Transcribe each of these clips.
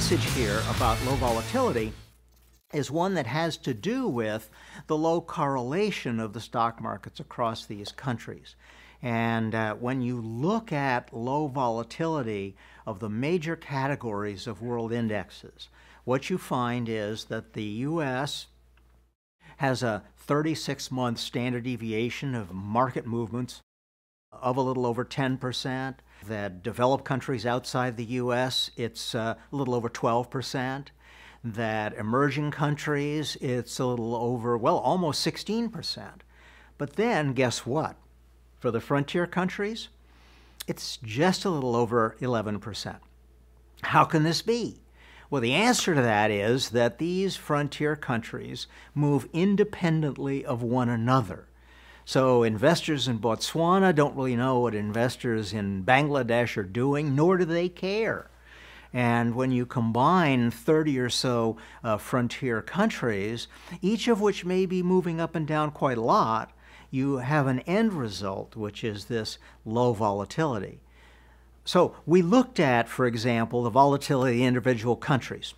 message here about low volatility is one that has to do with the low correlation of the stock markets across these countries. And when you look at low volatility of the major categories of world indexes, what you find is that the U.S. has a 36-month standard deviation of market movements of a little over 10%. That developed countries outside the U.S., it's a little over 12%. That emerging countries, it's a little over, well, almost 16%. But then, guess what? For the frontier countries, it's just a little over 11%. How can this be? Well, the answer to that is that these frontier countries move independently of one another. So investors in Botswana don't really know what investors in Bangladesh are doing, nor do they care. And when you combine 30 or so frontier countries, each of which may be moving up and down quite a lot, you have an end result, which is this low volatility. So we looked at, for example, the volatility of individual countries.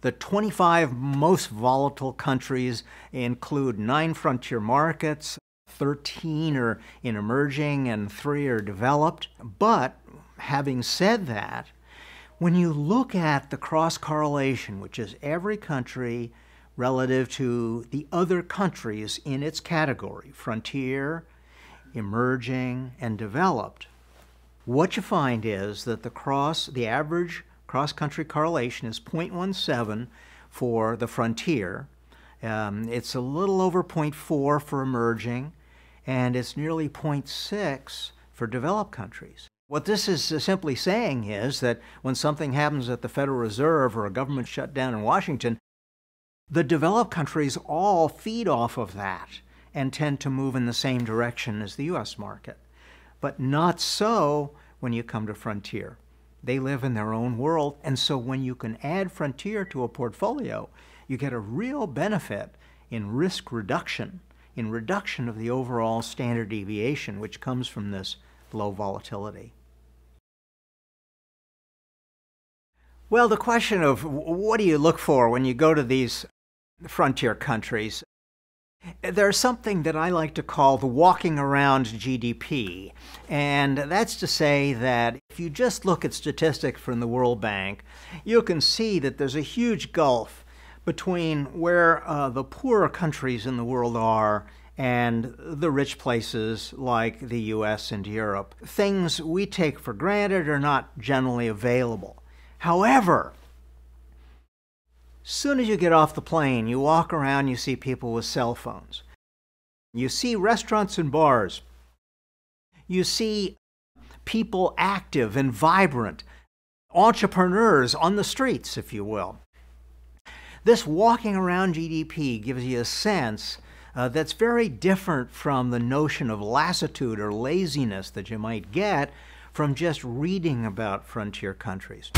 The 25 most volatile countries include 9 frontier markets, 13 are in emerging, and 3 are developed. But having said that, when you look at the cross-correlation, which is every country relative to the other countries in its category, frontier, emerging, and developed, what you find is that the average cross-country correlation is 0.17 for the frontier. It's a little over 0.4 for emerging, and it's nearly 0.6 for developed countries. What this is simply saying is that when something happens at the Federal Reserve or a government shutdown in Washington, the developed countries all feed off of that and tend to move in the same direction as the U.S. market. But not so when you come to frontier. They live in their own world, and so when you can add frontier to a portfolio, you get a real benefit in risk reduction, in reduction of the overall standard deviation, which comes from this low volatility. Well, the question of what do you look for when you go to these frontier countries, there's something that I like to call the walking around GDP. And that's to say that if you just look at statistics from the World Bank, you can see that there's a huge gulf between where the poorer countries in the world are and the rich places like the US and Europe. Things we take for granted are not generally available. However, as soon as you get off the plane, you walk around, you see people with cell phones. You see restaurants and bars. You see people active and vibrant, entrepreneurs on the streets, if you will. This walking around GDP gives you a sense that's very different from the notion of lassitude or laziness that you might get from just reading about frontier countries.